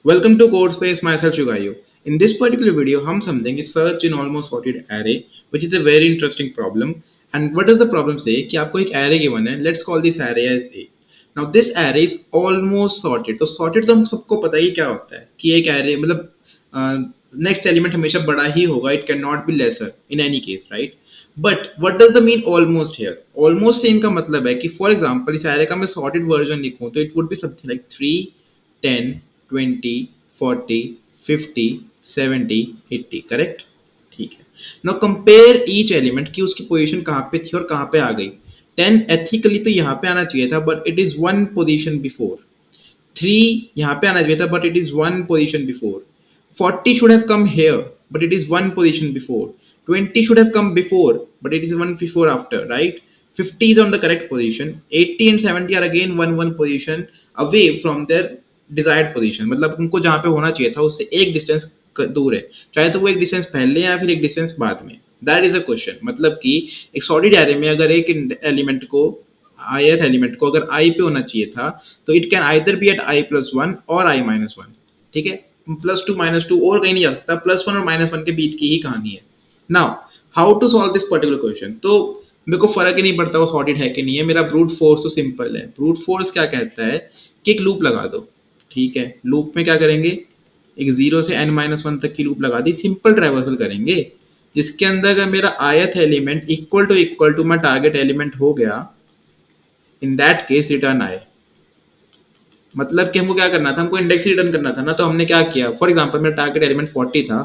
Welcome to CodeSpace, myself Shugayu. In this particular video, हम समझेंगे search in almost sorted array, which is a very interesting problem. And what does the problem say? कि आपको एक array given है. Let's call this array as A. Now this array is almost sorted. तो sorted तो हम सबको पता ही क्या होता है कि एक array मतलब next element हमेशा बड़ा ही होगा. It cannot be lesser in any case, right? But what does the mean almost here almost से इनका मतलब है कि फॉर एग्जाम्पल इस एरे का मैं सॉर्टेड वर्जन लिखूं तो it would be something like 3 10 20 40 50 70 80 correct ठीक है नाउ कंपेयर ईच एलिमेंट की उसकी पोजीशन कहाँ पे थी और कहाँ पे आ गई 10 एथिकली तो यहाँ पे आना चाहिए था but it is one position before 3 यहाँ पे आना चाहिए था but it is one position before 40 should have come here but it is one position before 20 should have come before but it is one before after right 50 is on the correct position 80 and 70 are again one position away from their desired position मतलब उनको जहाँ पे होना चाहिए था उससे एक distance दूर है चाहे तो वो एक डिस्टेंस पहले या फिर एक डिस्टेंस बाद में दैट इज अ क्वेश्चन मतलब कि एक सॉलिड एरे में अगर एक एलिमेंट को ith एलिमेंट को अगर i पे होना चाहिए था तो it can either be at i plus one और i माइनस वन ठीक है प्लस टू माइनस टू और कहीं नहीं जा सकता प्लस वन और माइनस वन के बीच की ही कहानी है now how to solve this particular question तो मेरे को फर्क ही नहीं पड़ता वो सॉर्टेड है कि नहीं है मेरा ब्रूट फोर्स तो सिंपल है ब्रूट फोर्स क्या कहता है कि एक लूप लगा दो ठीक है लूप में क्या करेंगे एक जीरो से n माइनस वन तक की लूप लगा दी सिंपल ट्राइवर्सल करेंगे जिसके अंदर अगर मेरा ith element equal to my target element हो गया इन दैट केस रिटर्न आए मतलब कि हमको क्या करना था हमको इंडेक्स रिटर्न करना था ना तो हमने क्या किया फॉर एग्जांपल मेरा टारगेट एलिमेंट 40 था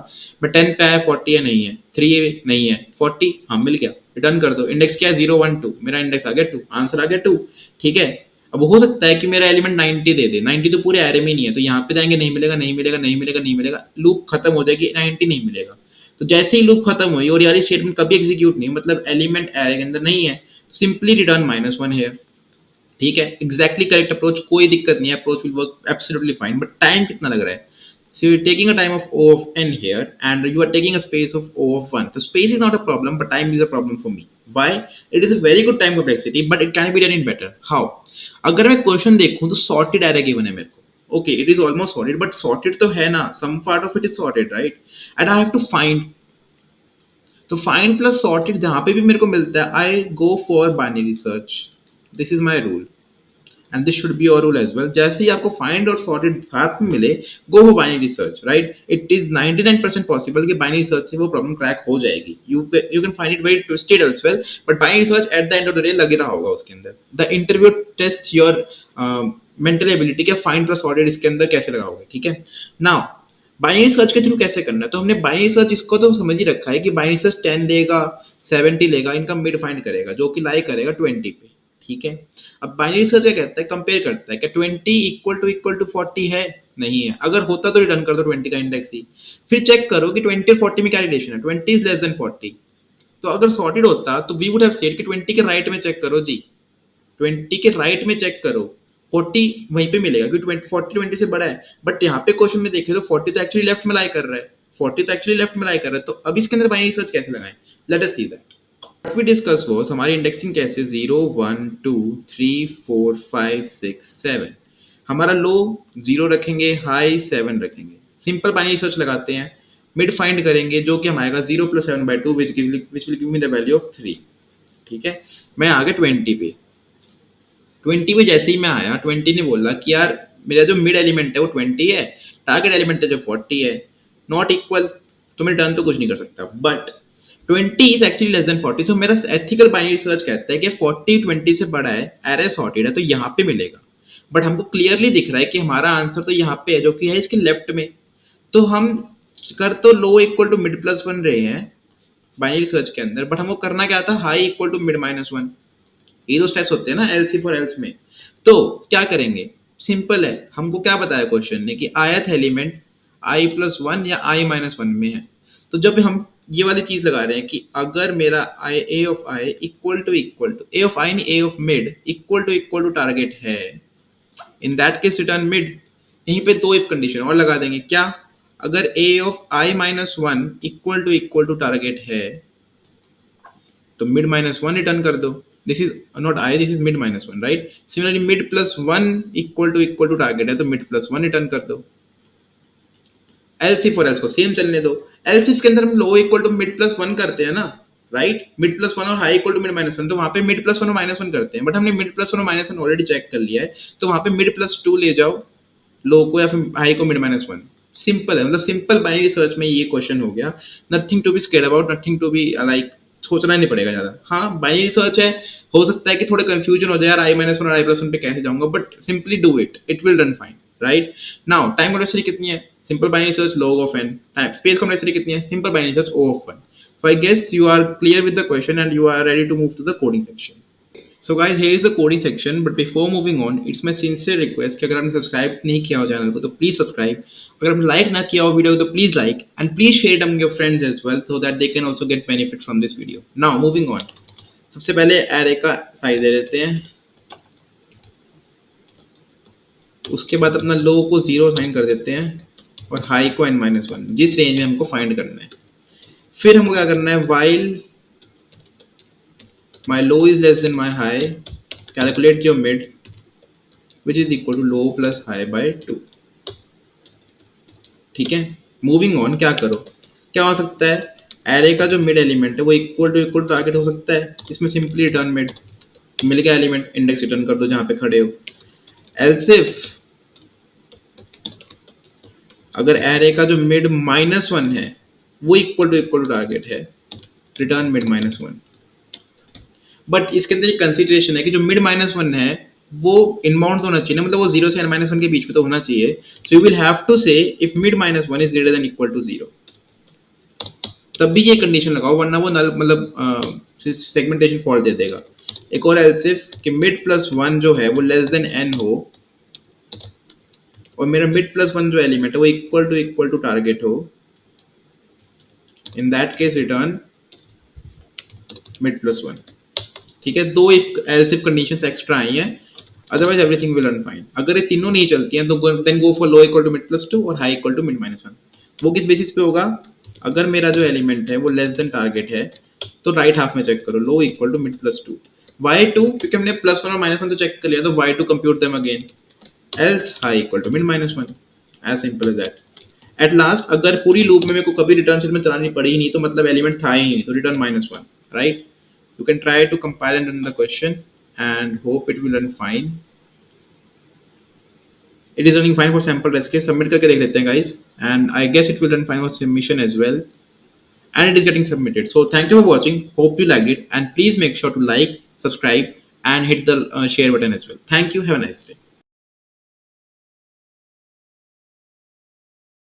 मैं 10 पे आया 40 है नहीं है 3 नहीं है 40 हाँ मिल गया रिटर्न कर दो इंडेक्स क्या है 0 1 2 मेरा इंडेक्स आ गया 2 आंसर आ गया 2 ठीक है अब हो सकता है कि मेरा एलिमेंट 90 दे दे 90 तो पूरे एरे में नहीं है तो यहाँ पे जाएंगे नहीं मिलेगा नहीं मिलेगा नहीं मिलेगा नहीं मिलेगा लूप खत्म हो जाएगी 90 नहीं मिलेगा तो जैसे ही लूप खत्म हुई और यार स्टेटमेंट कभी एग्जीक्यूट नहीं मतलब एलिमेंट एरे के अंदर नहीं है तो सिंपली रिटर्न माइनस वन है ठीक है एग्जैक्टली करेक्ट अप्रोच कोई दिक्कत नहीं है approach will work absolutely fine but time कितना लग रहा है so you're taking a time of o of n here and you are taking a space of o of 1 so space is not a problem but time is a problem for me why it is a very good time complexity but it can be done in better how अगर मैं question देखूं तो sorted array given है मेरे को okay it is almost sorted but sorted तो है ना some part of it is sorted right and I have to find तो फाइंड प्लस सॉर्टेड जहां पे भी मेरे को मिलता है I go for binary search this is my rule and this should be your rule as well जैसे ही आपको फाइंड और सॉर्टेड साथ में मिले go for binary search right it is 99% possible कि बाइनरी सर्च से वो प्रॉब्लम क्रैक हो जाएगी you can find it very twisted as well but binary search at the end of the day लगे रहा होगा उसके अंदर the interview test your mental ability के फाइंड प्लस सॉर्टेड इसके अंदर कैसे लगाओगे ठीक है नाउ बाइनरी सर्च के थ्रू कैसे करना है तो हमने बाइनरी सर्च इसको तो समझ ही रखा है कि बाइनरी सर्च 10 लेगा 70 लेगा इनका मिड फाइंड करेगा जो कि लाई करेगा 20 पे ठीक है अब बाइनरी सर्च क्या कहता है कंपेयर करता है क्या 20 इक्वल टू 40 है नहीं है अगर होता तो रिटर्न कर दो 20 का इंडेक्स ही फिर चेक करो कि 20 और 40 में क्या रिलेशन है 20 इज लेस देन 40 तो अगर सॉर्टेड होता तो वी वुड हैव सेड कि 20 के राइट में चेक करो जी 20 के राइट में चेक करो 40 वहीं पे मिलेगा क्योंकि 40 20 से बड़ा है बट यहाँ पे क्वेश्चन में देखे तो 40 तो एक्चुअली लेफ्ट में लाई कर रहा है 40 तो एक्चुअली लेफ्ट में लाई कर रहा है तो अब इसके अंदर बाइनरी सर्च कैसे लगाएं let us see that what we discuss was हमारी इंडेक्सिंग कैसे 0 1 2 3 4 5 6 7 हमारा लो 0 रखेंगे हाई 7 रखेंगे सिंपल बाइनरी सर्च लगाते हैं मिड फाइंड करेंगे जो कि हम आएगा 0 + 7/2 which will give me the value of 3 ठीक है मैं आ गया 20 पे 20 पे जैसे ही मैं आया 20 ने बोला कि यार मेरा जो मिड एलिमेंट है वो 20 है टारगेट एलिमेंट है जो 40 है नॉट इक्वल तो मैं रिटर्न तो कुछ नहीं कर सकता but 20 is actually less than 40 तो मेरा एथिकल बाइनरी सर्च कहता है कि 40 20 से बड़ा है एरे सॉर्टेड है तो यहाँ पे मिलेगा बट हमको क्लियरली दिख रहा है कि हमारा आंसर तो यहाँ पे है जो कि है इसके लेफ्ट में तो हम कर तो low equal to mid plus one रहे हैं बाइनरी सर्च के अंदर बट हमको करना क्या था high equal to mid minus one ये दो स्टेप्स होते हैं ना एल सी फॉर एल्स में तो क्या करेंगे सिंपल है हमको क्या बताया क्वेश्चन ने कि ith element i plus one या i माइनस वन में है तो जब हम ये वाली चीज लगा रहे हैं कि अगर मेरा a of i equal to a of i नहीं a of mid equal to target है in that case return mid यहीं पे दो इफ कंडीशन और लगा देंगे क्या अगर a of i minus one equal to target है तो मिड माइनस वन रिटर्न कर दो this is not i this is mid minus one right similarly mid plus one equal to target है तो मिड प्लस वन रिटर्न कर दो एलसीफ और else को सेम चलने दो। एलसीफ के अंदर हम low equal to mid plus one करते हैं ना, राइट, मिड प्लस वन और high equal to mid minus one, तो वहां पे मिड प्लस वन और माइनस वन करते हैं, बट हमने मिड प्लस वन और माइनस वन ऑलरेडी चेक कर लिया है, तो वहां पे मिड प्लस टू ले जाओ लो को, या फिर हाई को मिड माइनस वन। सिंपल है, मतलब सिंपल बाइनरी सर्च में ये क्वेश्चन हो गया। Nothing to be scared about, nothing to be like सोचना नहीं पड़ेगा ज्यादा। हाँ बाइनरी सर्च है, हो सकता है कि थोड़ा कंफ्यूजन हो जाए यार आई माइनस वन और आई प्लस वन पे कैसे जाऊंगा, but simply do it, it will run fine, right. Now time complexity कितनी है, simple binary search log of n। Time space complexity कितनी है, simple binary search O of 1। So I guess you are clear with the question and you are ready to move to the coding section. So guys, here is the coding section, but before moving on, it's my sincere request कि अगर आपने subscribe नहीं किया हो channel को तो please subscribe, अगर आपने लाइक ना किया हो वीडियो को तो please like, and please share it among your friends as well so that they can also get benefit from this video. Now moving on, सबसे पहले एरे का साइज दे लेते हैं, उसके बाद अपना लो को 0 साइन कर देते हैं और हाई को n-1, जिस रेंज में हमको फाइंड करना है। फिर हमको क्या करना है, while my low is less than my high, calculate your mid which is equal to low plus high by 2। ठीक है, मूविंग ऑन, क्या करो, क्या हो सकता है, एरे का जो मिड एलिमेंट है वो इक्वल टू टारगेट हो सकता है, इसमें सिंपली रिटर्न मिड, मिल गया एलिमेंट, इंडेक्स रिटर्न कर दो जहां पे खड़े हो। एल्सिफ अगर एरे का जो मिड -1 है वो इक्वल टू टारगेट है, रिटर्न मिड -1। बट इसके अंदर एक कंसिडरेशन है कि जो मिड -1 है वो इनबाउंड होना चाहिए ना, मतलब वो 0 से n-1 के बीच में तो होना चाहिए। So you will have to say if mid -1 is greater than equal to 0, तब भी ये कंडीशन लगाओ, वरना वो नल मतलब सेगमेंटेशन फॉल्ट दे देगा। एक और एल्सिफ कि मिड प्लस 1 जो है वो लेस देन n हो और मेरा मिड प्लस 1 जो एलिमेंट है वो इक्वल टू टारगेट हो, in that case return mid plus 1। ठीक है, दो if else if conditions extra आई हैं, otherwise everything will run fine. अगर ये तीनों नहीं चलती हैं तो then go for low equal to mid plus 2 और हाई इक्वल टू मिड -1। वो किस बेसिस पे होगा, अगर मेरा जो एलिमेंट है वो लेस देन टारगेट है तो राइट हाफ में चेक करो low equal to mid plus 2, y2 क्योंकि हमने +1 और -1 तो चेक कर लिया तो y2 compute them again, else high equal to mid -1, as simple as that. At last अगर पूरी लूप में मेरे को कभी रिटर्न स्टेटमेंट चलानी पड़ी ही नहीं तो मतलब एलिमेंट था ही नहीं, तो return -1, right. You can try to compile and run the question and hope it will run fine. It is running fine for sample test case. Submit करके देख लेते हैं guys, and I guess it will run fine for submission as well. And it is getting submitted. So thank you for watching. Hope you liked it, and please make sure to like, subscribe, and hit the share button as well. Thank you. Have a nice day.